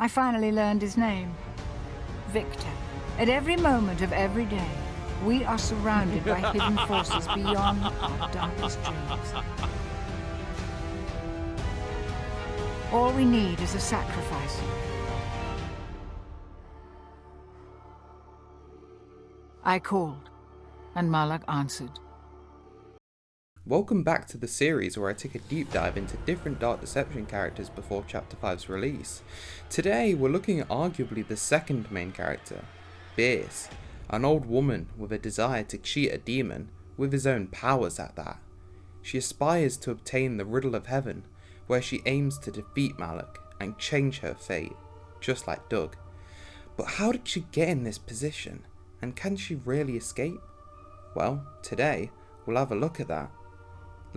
I finally learned his name. Victor. At every moment of every day, we are surrounded by hidden forces beyond our darkest dreams. All we need is a sacrifice. I called, and Malak answered. Welcome back to the series where I take a deep dive into different Dark Deception characters before Chapter 5's release. Today we're looking at arguably the second main character, Bierce, an old woman with a desire to cheat a demon with his own powers at that. She aspires to obtain the Riddle of Heaven, where she aims to defeat Malak and change her fate, just like Doug. But how did she get in this position, and can she really escape? Well, today we'll have a look at that.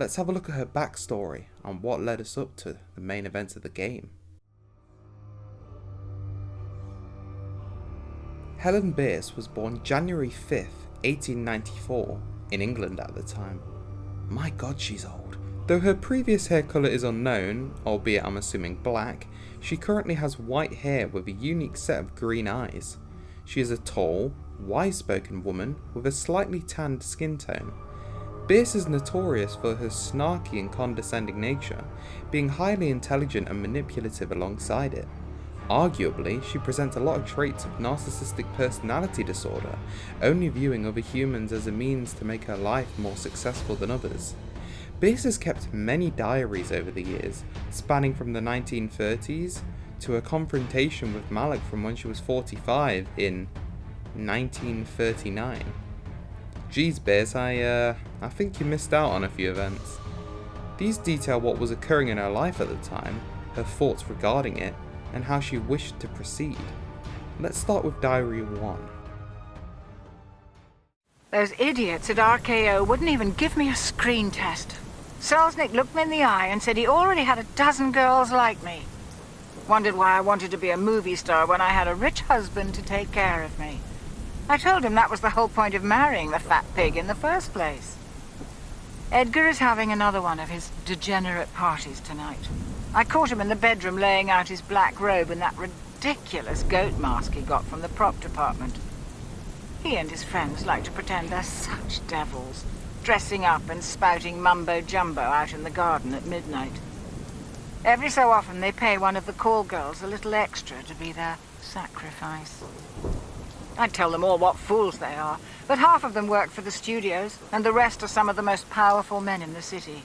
Let's have a look at her backstory and what led us up to the main events of the game. Helen Bierce was born January 5th, 1894, in England at the time. My god, she's old. Though her previous hair colour is unknown, albeit I'm assuming black, she currently has white hair with a unique set of green eyes. She is a tall, wise-spoken woman with a slightly tanned skin tone. Bierce is notorious for her snarky and condescending nature, being highly intelligent and manipulative alongside it. Arguably, she presents a lot of traits of narcissistic personality disorder, only viewing other humans as a means to make her life more successful than others. Bierce has kept many diaries over the years, spanning from the 1930s to a confrontation with Malak from when she was 45 in 1939. Geez, Bierce, I think you missed out on a few events. These detail what was occurring in her life at the time, her thoughts regarding it, and how she wished to proceed. Let's start with Diary 1. Those idiots at RKO wouldn't even give me a screen test. Selznick looked me in the eye and said he already had a dozen girls like me. Wondered why I wanted to be a movie star when I had a rich husband to take care of me. I told him that was the whole point of marrying the fat pig in the first place. Edgar is having another one of his degenerate parties tonight. I caught him in the bedroom laying out his black robe in that ridiculous goat mask he got from the prop department. He and his friends like to pretend they're such devils, dressing up and spouting mumbo-jumbo out in the garden at midnight. Every so often they pay one of the call girls a little extra to be their sacrifice. I'd tell them all what fools they are, but half of them work for the studios, and the rest are some of the most powerful men in the city.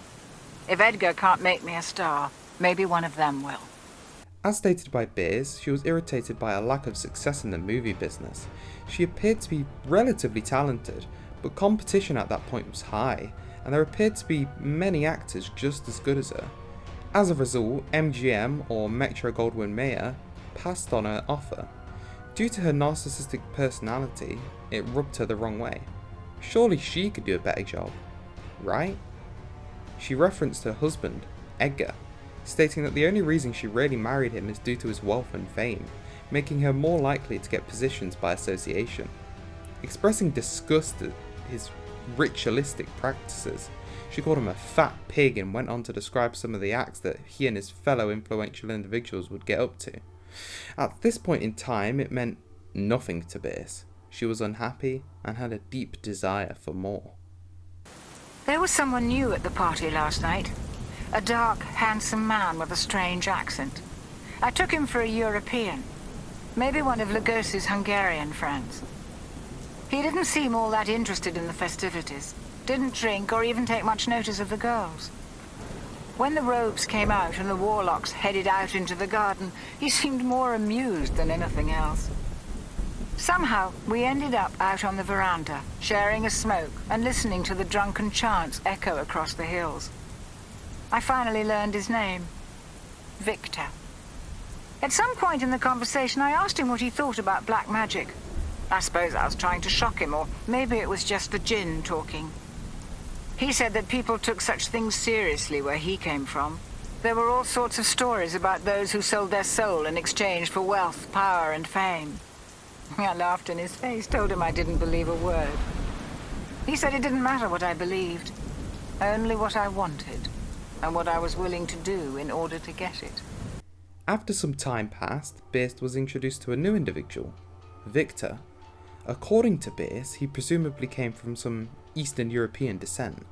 If Edgar can't make me a star, maybe one of them will. As stated by Bierce, she was irritated by a lack of success in the movie business. She appeared to be relatively talented, but competition at that point was high, and there appeared to be many actors just as good as her. As a result, MGM, or Metro-Goldwyn-Mayer, passed on her offer. Due to her narcissistic personality, it rubbed her the wrong way. Surely she could do a better job, right? She referenced her husband, Edgar, stating that the only reason she really married him is due to his wealth and fame, making her more likely to get positions by association. Expressing disgust at his ritualistic practices, she called him a fat pig and went on to describe some of the acts that he and his fellow influential individuals would get up to. At this point in time, it meant nothing to Bierce. She was unhappy and had a deep desire for more. There was someone new at the party last night. A dark, handsome man with a strange accent. I took him for a European. Maybe one of Lagos's Hungarian friends. He didn't seem all that interested in the festivities. Didn't drink or even take much notice of the girls. When the robes came out and the warlocks headed out into the garden, he seemed more amused than anything else. Somehow, we ended up out on the veranda, sharing a smoke and listening to the drunken chants echo across the hills. I finally learned his name. Victor. At some point in the conversation, I asked him what he thought about black magic. I suppose I was trying to shock him, or maybe it was just the djinn talking. He said that people took such things seriously where he came from. There were all sorts of stories about those who sold their soul in exchange for wealth, power, and fame. I laughed in his face, told him I didn't believe a word. He said it didn't matter what I believed, only what I wanted, and what I was willing to do in order to get it. After some time passed, Bierce was introduced to a new individual, Victor. According to Bierce, he presumably came from some Eastern European descent.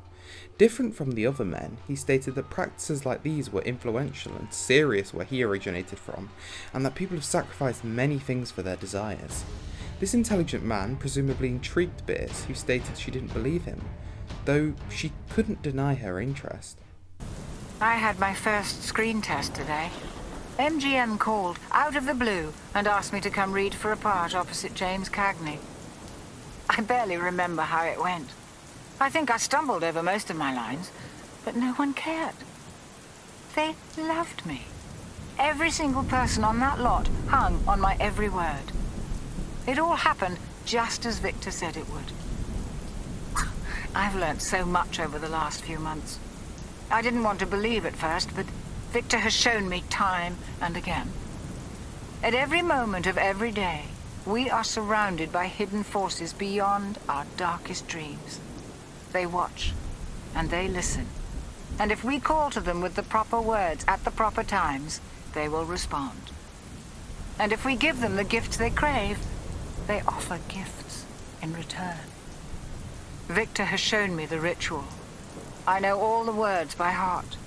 Different from the other men, he stated that practices like these were influential and serious where he originated from, and that people have sacrificed many things for their desires. This intelligent man presumably intrigued Bierce, who stated she didn't believe him, though she couldn't deny her interest. I had my first screen test today. MGM called out of the blue and asked me to come read for a part opposite James Cagney. I barely remember how it went. I think I stumbled over most of my lines, but no one cared. They loved me. Every single person on that lot hung on my every word. It all happened just as Victor said it would. I've learnt so much over the last few months. I didn't want to believe at first, but Victor has shown me time and again. At every moment of every day, we are surrounded by hidden forces beyond our darkest dreams. They watch, and they listen. And if we call to them with the proper words at the proper times, they will respond. And if we give them the gifts they crave, they offer gifts in return. Victor has shown me the ritual. I know all the words by heart.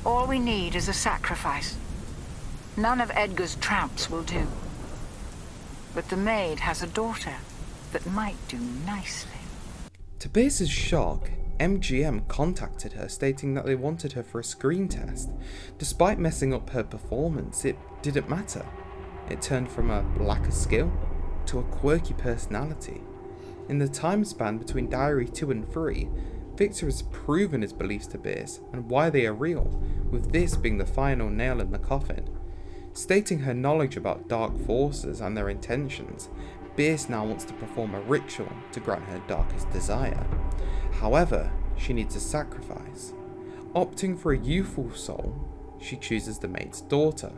All we need is a sacrifice. None of Edgar's tramps will do. But the maid has a daughter that might do nicely. To Bierce's shock, MGM contacted her stating that they wanted her for a screen test. Despite messing up her performance, it didn't matter. It turned from a lack of skill to a quirky personality. In the time span between Diary 2 and 3, Victor has proven his beliefs to Bierce and why they are real, with this being the final nail in the coffin. Stating her knowledge about dark forces and their intentions, Bierce now wants to perform a ritual to grant her darkest desire. However, she needs a sacrifice. Opting for a youthful soul, she chooses the maid's daughter.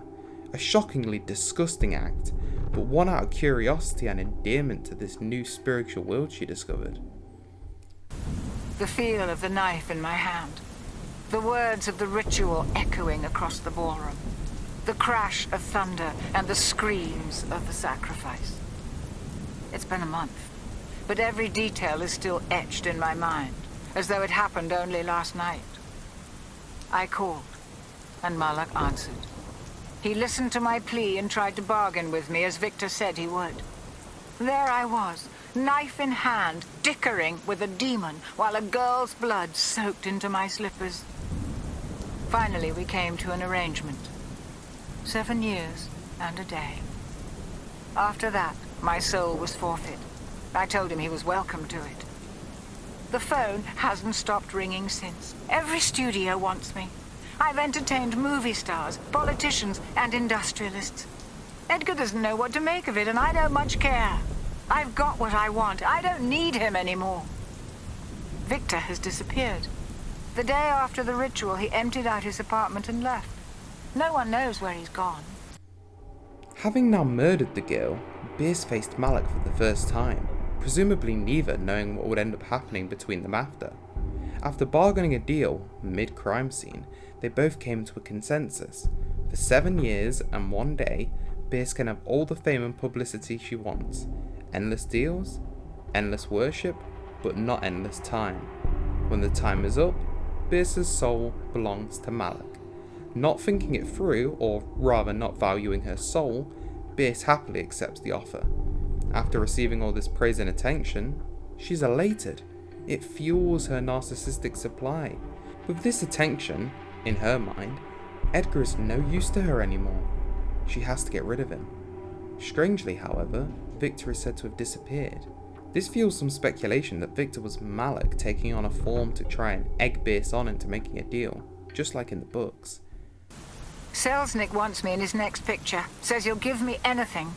A shockingly disgusting act, but one out of curiosity and endearment to this new spiritual world she discovered. The feel of the knife in my hand. The words of the ritual echoing across the ballroom. The crash of thunder and the screams of the sacrifice. It's been a month, but every detail is still etched in my mind, as though it happened only last night. I called, and Malak answered. He listened to my plea and tried to bargain with me as Victor said he would. There I was, knife in hand, dickering with a demon, while a girl's blood soaked into my slippers. Finally, we came to an arrangement. 7 years and a day. After that, my soul was forfeit. I told him he was welcome to it. The phone hasn't stopped ringing since. Every studio wants me. I've entertained movie stars, politicians, and industrialists. Edgar doesn't know what to make of it, and I don't much care. I've got what I want. I don't need him anymore. Victor has disappeared. The day after the ritual, he emptied out his apartment and left. No one knows where he's gone. Having now murdered the girl, Bierce faced Malak for the first time, presumably neither knowing what would end up happening between them after. After bargaining a deal, mid-crime scene, they both came to a consensus. For 7 years and 1 day, Bierce can have all the fame and publicity she wants. Endless deals, endless worship, but not endless time. When the time is up, Bierce's soul belongs to Malak. Not thinking it through, or rather not valuing her soul, Bierce happily accepts the offer. After receiving all this praise and attention, she's elated. It fuels her narcissistic supply. With this attention, in her mind, Edgar is no use to her anymore. She has to get rid of him. Strangely, however, Victor is said to have disappeared. This fuels some speculation that Victor was Malak taking on a form to try and egg Bierce on into making a deal, just like in the books. Selznick wants me in his next picture. Says he'll give me anything.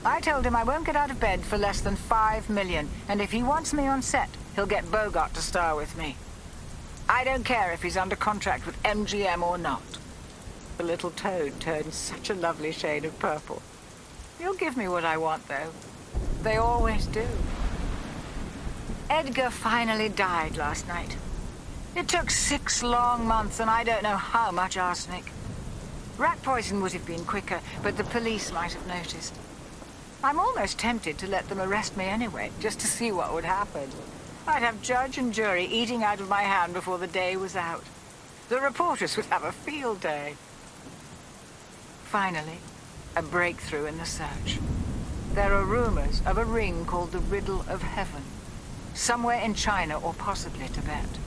I told him I won't get out of bed for less than $5 million, and if he wants me on set, he'll get Bogart to star with me. I don't care if he's under contract with MGM or not. The little toad turned such a lovely shade of purple. He'll give me what I want, though. They always do. Edgar finally died last night. It took 6 long months, and I don't know how much arsenic. Rat poison would have been quicker, but the police might have noticed. I'm almost tempted to let them arrest me anyway, just to see what would happen. I'd have judge and jury eating out of my hand before the day was out. The reporters would have a field day. Finally, a breakthrough in the search. There are rumors of a ring called the Riddle of Heaven, somewhere in China or possibly Tibet.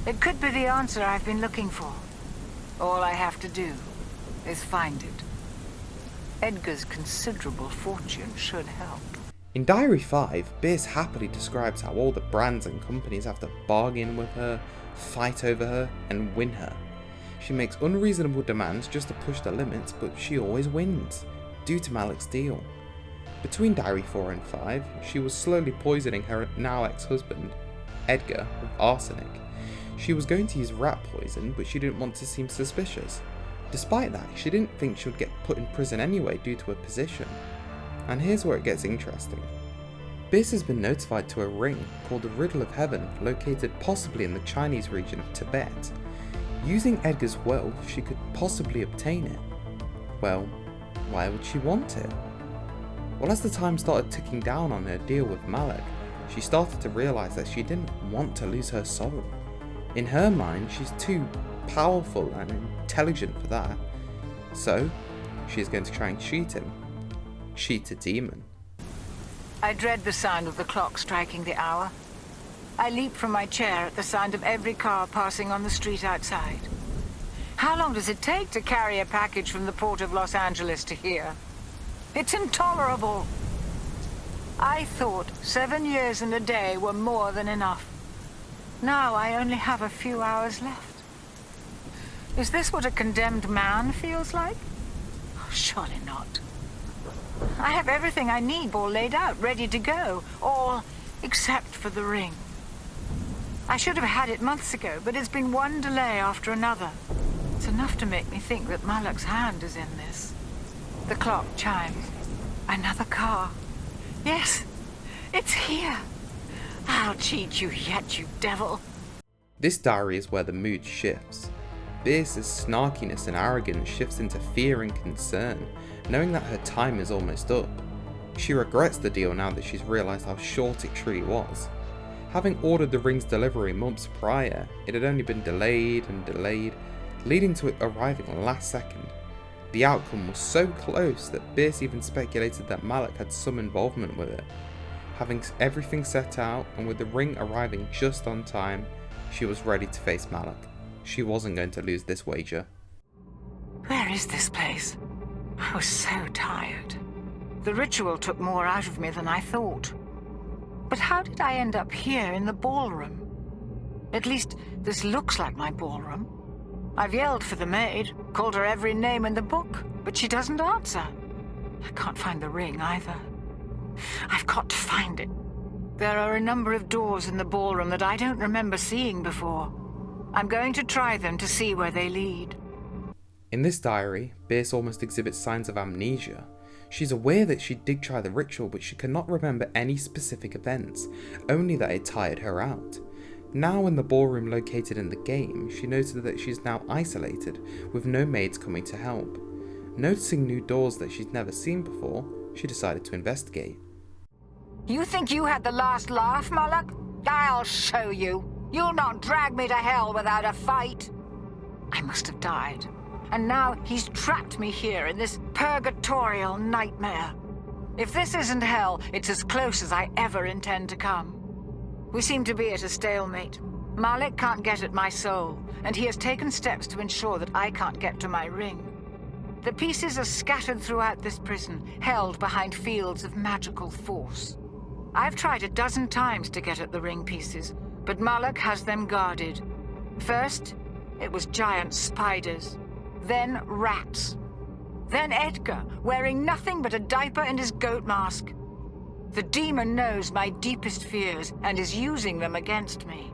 It could be the answer I've been looking for. All I have to do is find it. Edgar's considerable fortune should help. In Diary 5, Bierce happily describes how all the brands and companies have to bargain with her, fight over her, and win her. She makes unreasonable demands just to push the limits, but she always wins, due to Malak's deal. Between Diary 4 and 5, she was slowly poisoning her now ex-husband, Edgar, with arsenic. She was going to use rat poison, but she didn't want to seem suspicious. Despite that, she didn't think she would get put in prison anyway due to her position. And here's where it gets interesting. Bierce has been notified to a ring called the Riddle of Heaven, located possibly in the Chinese region of Tibet. Using Edgar's wealth, she could possibly obtain it. Well, why would she want it? Well, as the time started ticking down on her deal with Malak, she started to realise that she didn't want to lose her soul. In her mind, she's too powerful and intelligent for that. So, she is going to try and cheat him. Cheat a demon. I dread the sound of the clock striking the hour. I leap from my chair at the sound of every car passing on the street outside. How long does it take to carry a package from the port of Los Angeles to here? It's intolerable. I thought 7 years and a day were more than enough. Now I only have a few hours left. Is this what a condemned man feels like? Surely not. I have everything I need all laid out, ready to go. All except for the ring. I should have had it months ago, but it's been one delay after another. It's enough to make me think that Malak's hand is in this. The clock chimes. Another car. Yes, it's here. I'll cheat you yet, you devil. This diary is where the mood shifts. Bierce's snarkiness and arrogance shifts into fear and concern, knowing that her time is almost up. She regrets the deal now that she's realised how short it truly was. Having ordered the ring's delivery months prior, it had only been delayed and delayed, leading to it arriving last second. The outcome was so close that Bierce even speculated that Malak had some involvement with it. Having everything set out, and with the ring arriving just on time, she was ready to face Malak. She wasn't going to lose this wager. Where is this place? I was so tired. The ritual took more out of me than I thought. But how did I end up here in the ballroom? At least, this looks like my ballroom. I've yelled for the maid, called her every name in the book, but she doesn't answer. I can't find the ring either. I've got to find it. There are a number of doors in the ballroom that I don't remember seeing before. I'm going to try them to see where they lead. In this diary, Bierce almost exhibits signs of amnesia. She's aware that she did try the ritual, but she cannot remember any specific events, only that it tired her out. Now in the ballroom located in the game, she noted that she's now isolated, with no maids coming to help. Noticing new doors that she'd never seen before, she decided to investigate. You think you had the last laugh, Malak? I'll show you. You'll not drag me to hell without a fight. I must have died. And now he's trapped me here in this purgatorial nightmare. If this isn't hell, it's as close as I ever intend to come. We seem to be at a stalemate. Malak can't get at my soul, and he has taken steps to ensure that I can't get to my ring. The pieces are scattered throughout this prison, held behind fields of magical force. I've tried 12 times to get at the ring pieces, but Malak has them guarded. First, it was giant spiders. Then rats. Then Edgar, wearing nothing but a diaper and his goat mask. The demon knows my deepest fears and is using them against me.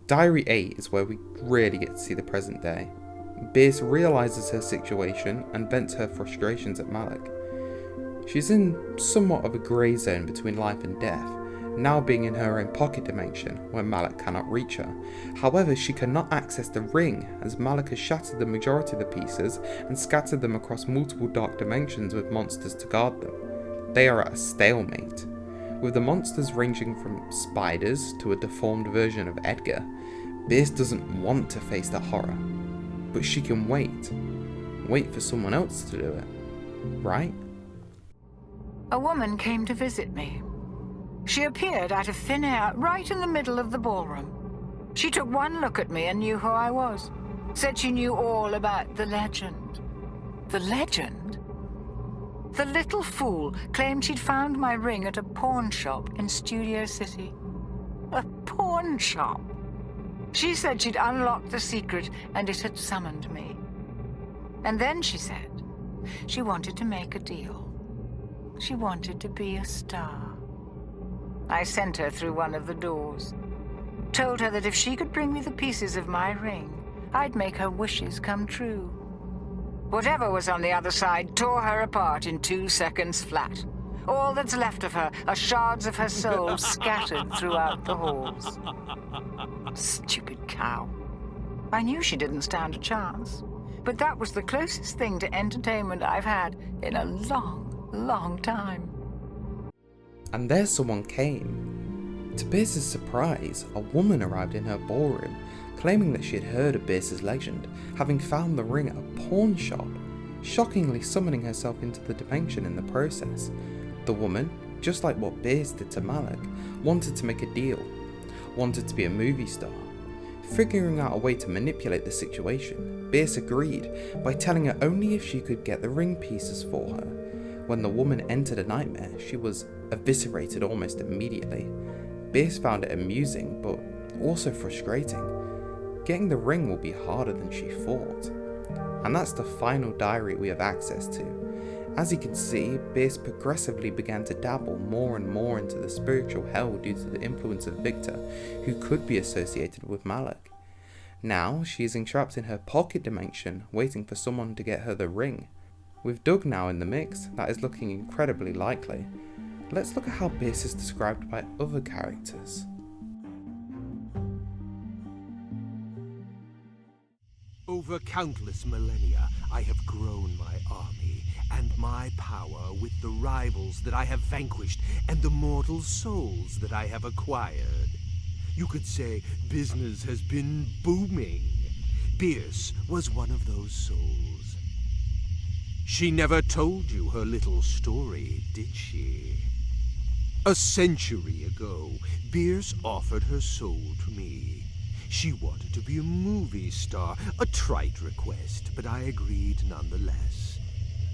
Diary 8 is where we really get to see the present day. Bierce realises her situation and vents her frustrations at Malak. She's in somewhat of a grey zone between life and death, now being in her own pocket dimension where Malak cannot reach her. However, she cannot access the ring as Malak has shattered the majority of the pieces and scattered them across multiple dark dimensions with monsters to guard them. They are at a stalemate, with the monsters ranging from spiders to a deformed version of Edgar. Bierce doesn't want to face the horror, but she can wait for someone else to do it, right? A woman came to visit me. She appeared out of thin air right in the middle of the ballroom. She took one look at me and knew who I was. Said she knew all about the legend. The legend? The little fool claimed she'd found my ring at a pawn shop in Studio City. A pawn shop? She said she'd unlocked the secret and it had summoned me. And then she said she wanted to make a deal. She wanted to be a star. I sent her through one of the doors. Told her that if she could bring me the pieces of my ring, I'd make her wishes come true. Whatever was on the other side tore her apart in 2 seconds flat. All that's left of her are shards of her soul scattered throughout the halls. Stupid cow. I knew she didn't stand a chance, but that was the closest thing to entertainment I've had in a long time. And there someone came. To Bierce's surprise, a woman arrived in her ballroom, claiming that she had heard of Bierce's legend, having found the ring at a pawn shop, shockingly summoning herself into the dimension in the process. The woman, just like what Bierce did to Malak, wanted to make a deal, wanted to be a movie star. Figuring out a way to manipulate the situation, Bierce agreed by telling her only if she could get the ring pieces for her. When the woman entered a nightmare, she was eviscerated almost immediately. Bierce found it amusing, but also frustrating. Getting the ring will be harder than she thought. And that's the final diary we have access to. As you can see, Bierce progressively began to dabble more and more into the spiritual hell due to the influence of Victor, who could be associated with Malak. Now, she is entrapped in her pocket dimension, waiting for someone to get her the ring. With Doug now in the mix, that is looking incredibly likely. Let's look at how Bierce is described by other characters. Over countless millennia, I have grown my army and my power with the rivals that I have vanquished and the mortal souls that I have acquired. You could say business has been booming. Bierce was one of those souls. She never told you her little story, did she? A century ago, Bierce offered her soul to me. She wanted to be a movie star, a trite request, but I agreed nonetheless.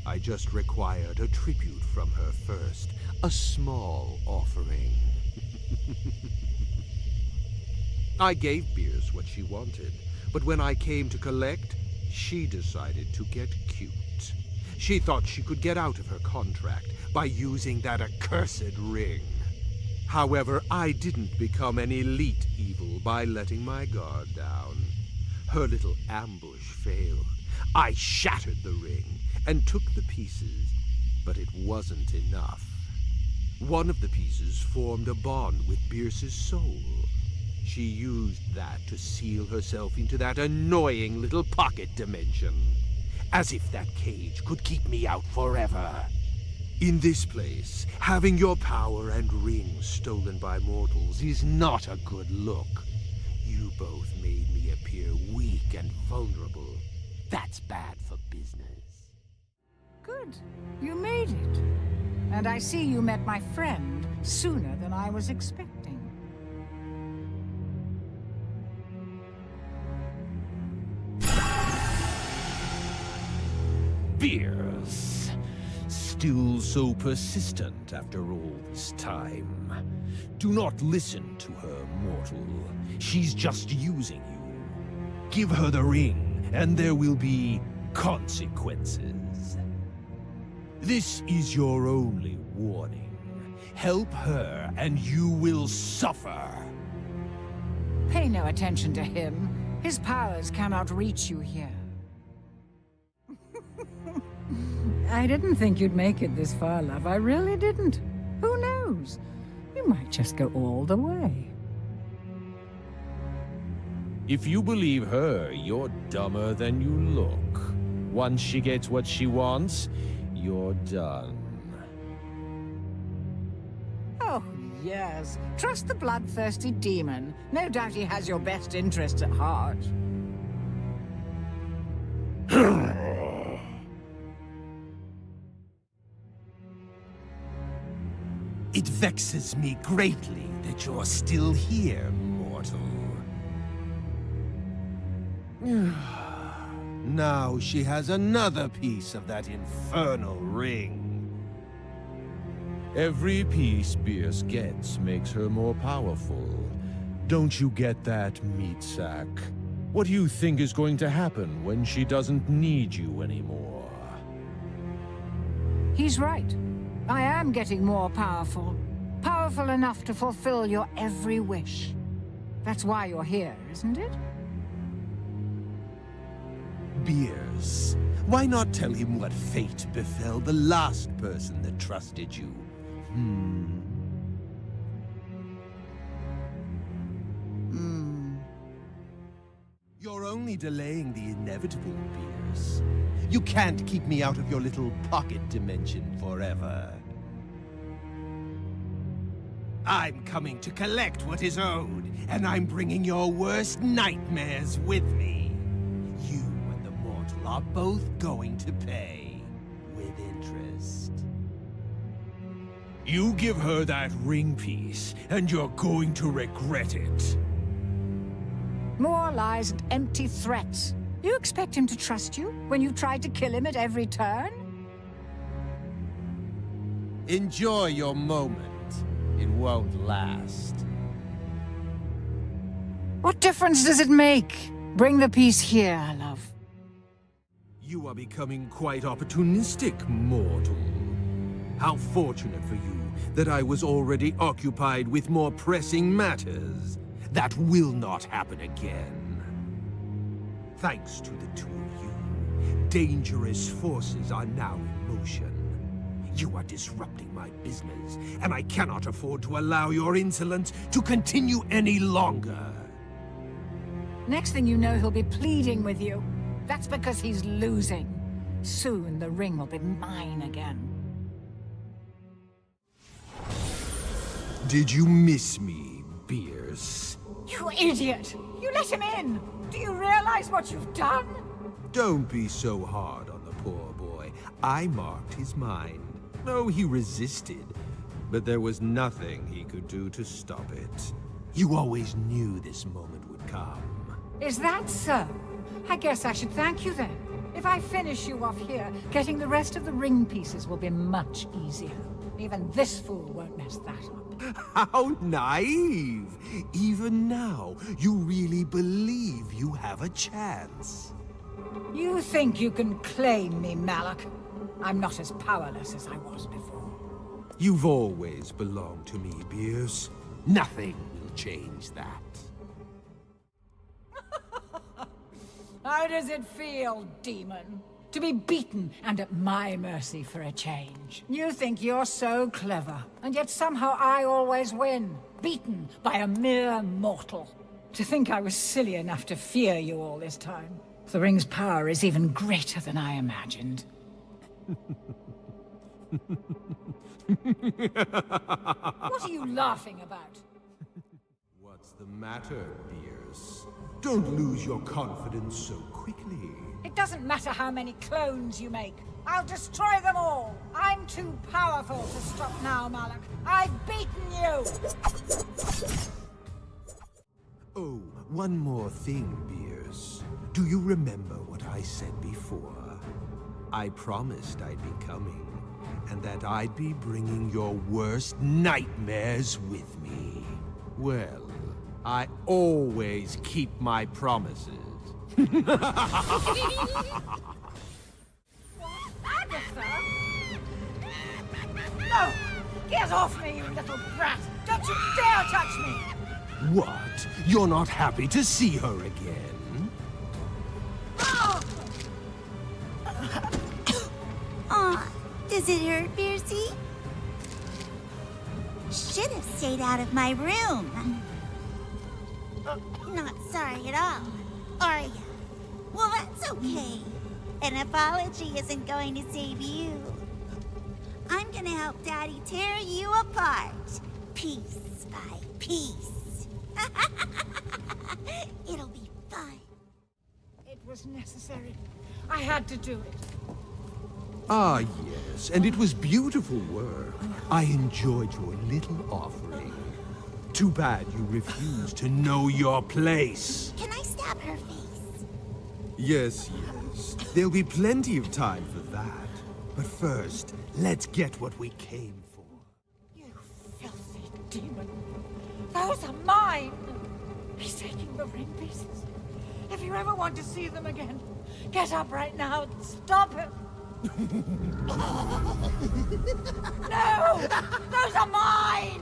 I just required a tribute from her first, a small offering. I gave Bierce what she wanted, but when I came to collect, she decided to get cute. She thought she could get out of her contract by using that accursed ring. However, I didn't become an elite evil by letting my guard down. Her little ambush failed. I shattered the ring and took the pieces, but it wasn't enough. One of the pieces formed a bond with Bierce's soul. She used that to seal herself into that annoying little pocket dimension. As if that cage could keep me out forever. In this place, having your power and ring stolen by mortals is not a good look. You both made me appear weak and vulnerable. That's bad for business. Good. You made it. And I see you met my friend sooner than I was expecting. Bierce. Still so persistent after all this time. Do not listen to her, mortal. She's just using you. Give her the ring, and there will be consequences. This is your only warning. Help her, and you will suffer. Pay no attention to him. His powers cannot reach you here. I didn't think you'd make it this far, love. I really didn't. Who knows? You You might just go all the way. If you believe her, you're dumber than you look. Once she gets what she wants, you're done. Oh, yes. Trust the bloodthirsty demon. No doubt he has your best interests at heart. It vexes me greatly that you're still here, mortal. Now she has another piece of that infernal ring. Every piece Bierce gets makes her more powerful. Don't you get that, meat sack? What do you think is going to happen when she doesn't need you anymore? He's right. I am getting more powerful. Powerful enough to fulfill your every wish. That's why you're here, isn't it? Bierce, why not tell him what fate befell the last person that trusted you? You're only delaying the inevitable, Bierce. You can't keep me out of your little pocket dimension forever. I'm coming to collect what is owed, and I'm bringing your worst nightmares with me. You and the mortal are both going to pay, with interest. You give her that ring piece, and you're going to regret it. More lies and empty threats. You expect him to trust you when you've tried to kill him at every turn? Enjoy your moment. It won't last. What difference does it make? Bring the piece here, love. You are becoming quite opportunistic, mortal. How fortunate for you that I was already occupied with more pressing matters. That will not happen again. Thanks to the two of you, dangerous forces are now in motion. You are disrupting my business, and I cannot afford to allow your insolence to continue any longer. Next thing you know, he'll be pleading with you. That's because he's losing. Soon the ring will be mine again. Did you miss me, Bierce? You idiot! You let him in! Do you realize what you've done? Don't be so hard on the poor boy. I marked his mind. No, he resisted, but there was nothing he could do to stop it. You always knew this moment would come. Is that so? I guess I should thank you then. If I finish you off here, getting the rest of the ring pieces will be much easier. Even this fool won't mess that up. How naive! Even now, you really believe you have a chance. You think you can claim me, Malak? I'm not as powerless as I was before. You've always belonged to me, Bierce. Nothing will change that. How does it feel, demon? To be beaten and at my mercy for a change. You think you're so clever, and yet somehow I always win. Beaten by a mere mortal. To think I was silly enough to fear you all this time. The ring's power is even greater than I imagined. What are you laughing about? What's the matter, Bierce? Don't lose your confidence so quickly. It doesn't matter how many clones you make. I'll destroy them all. I'm too powerful to stop now, Malak. I've beaten you! Oh, one more thing, Bierce. Do you remember what I said before? I promised I'd be coming, and that I'd be bringing your worst nightmares with me. Well, I always keep my promises. Agatha? No! Get off me, you little brat! Don't you dare touch me! What? You're not happy to see her again? Aw, does it hurt, Bierce? should have stayed out of my room. Not sorry at all, are ya? Well, that's okay. An apology isn't going to save you. I'm gonna help Daddy tear you apart, piece by piece. It'll be fun. It was necessary. I had to do it. Ah, yes, and it was beautiful work. I enjoyed your little offering. Too bad you refused to know your place. Can I stab her face? Yes, yes. There'll be plenty of time for that. But first, let's get what we came for. You filthy demon. Those are mine. He's taking the ring pieces. If you ever want to see them again, get up right now and stop him. No! Those are mine!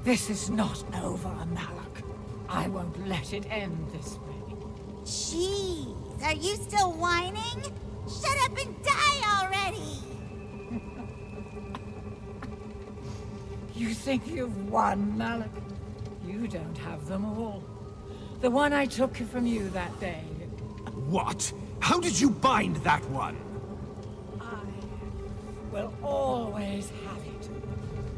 This is not over, Malak. I won't let it end this way. Jeez, are you still whining? Shut up and die already! You think you've won, Malak? You don't have them all. The one I took from you that day. What? How did you bind that one? I will always have it.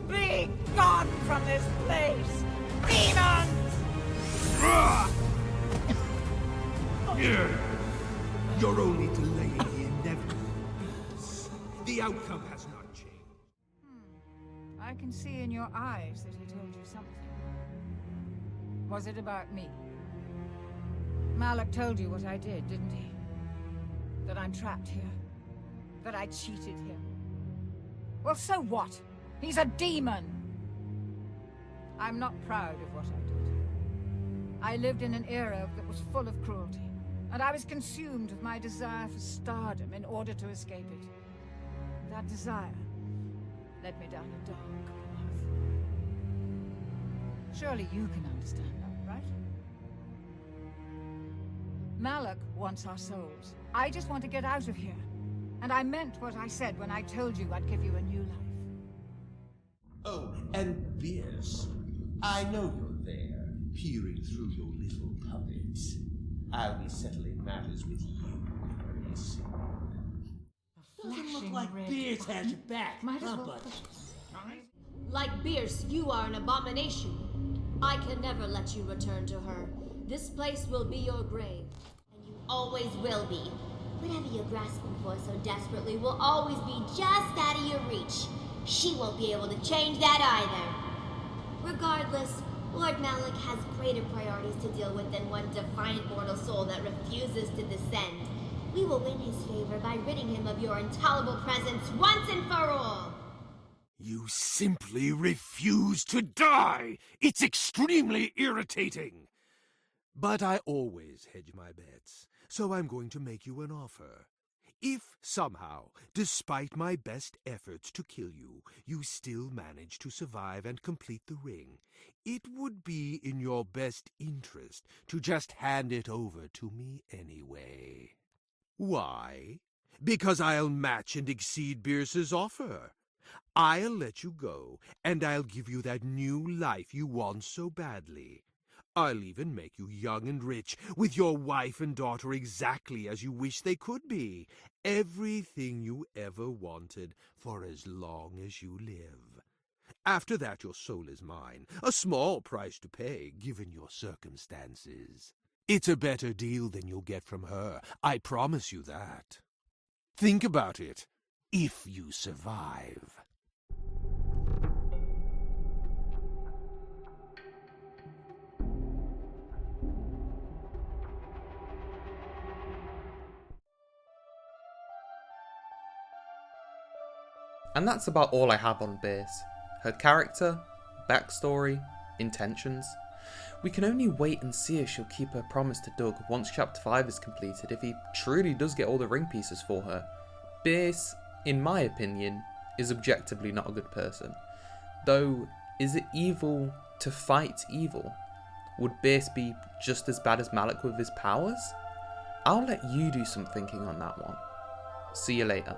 Be gone from this place, demons! You're only delaying the inevitable. The outcome has not changed. I can see in your eyes that he told you something. Was it about me? Malak told you what I did, didn't he? That I'm trapped here. That I cheated him. Well, so what? He's a demon! I'm not proud of what I did. I lived in an era that was full of cruelty, and I was consumed with my desire for stardom in order to escape it. That desire led me down a dark path. Surely you can understand that, right? Malak wants our souls. I just want to get out of here. And I meant what I said when I told you I'd give you a new life. Oh, and Bierce, I know you're there, peering through your little puppet. I'll be settling matters with you very soon. Doesn't look like Bierce has your back, huh, buddy? Like Bierce, you are an abomination. I can never let you return to her. This place will be your grave, and you always will be. Whatever you're grasping for so desperately will always be just out of your reach. She won't be able to change that either. Regardless, Lord Malak has greater priorities to deal with than one defiant mortal soul that refuses to descend. We will win his favor by ridding him of your intolerable presence once and for all. You simply refuse to die! It's extremely irritating! But I always hedge my bets, so I'm going to make you an offer. If somehow, despite my best efforts to kill you, you still manage to survive and complete the ring, it would be in your best interest to just hand it over to me anyway. Why? Because I'll match and exceed Bierce's offer. I'll let you go, and I'll give you that new life you want so badly. I'll even make you young and rich, with your wife and daughter exactly as you wish they could be. Everything you ever wanted for as long as you live. After that, your soul is mine. A small price to pay, given your circumstances. It's a better deal than you'll get from her. I promise you that. Think about it. If you survive. And that's about all I have on Bierce. Her character, backstory, intentions. We can only wait and see if she'll keep her promise to Doug once Chapter 5 is completed, if he truly does get all the ring pieces for her. Bierce, in my opinion, is objectively not a good person. Though, is it evil to fight evil? Would Bierce be just as bad as Malak with his powers? I'll let you do some thinking on that one. See you later.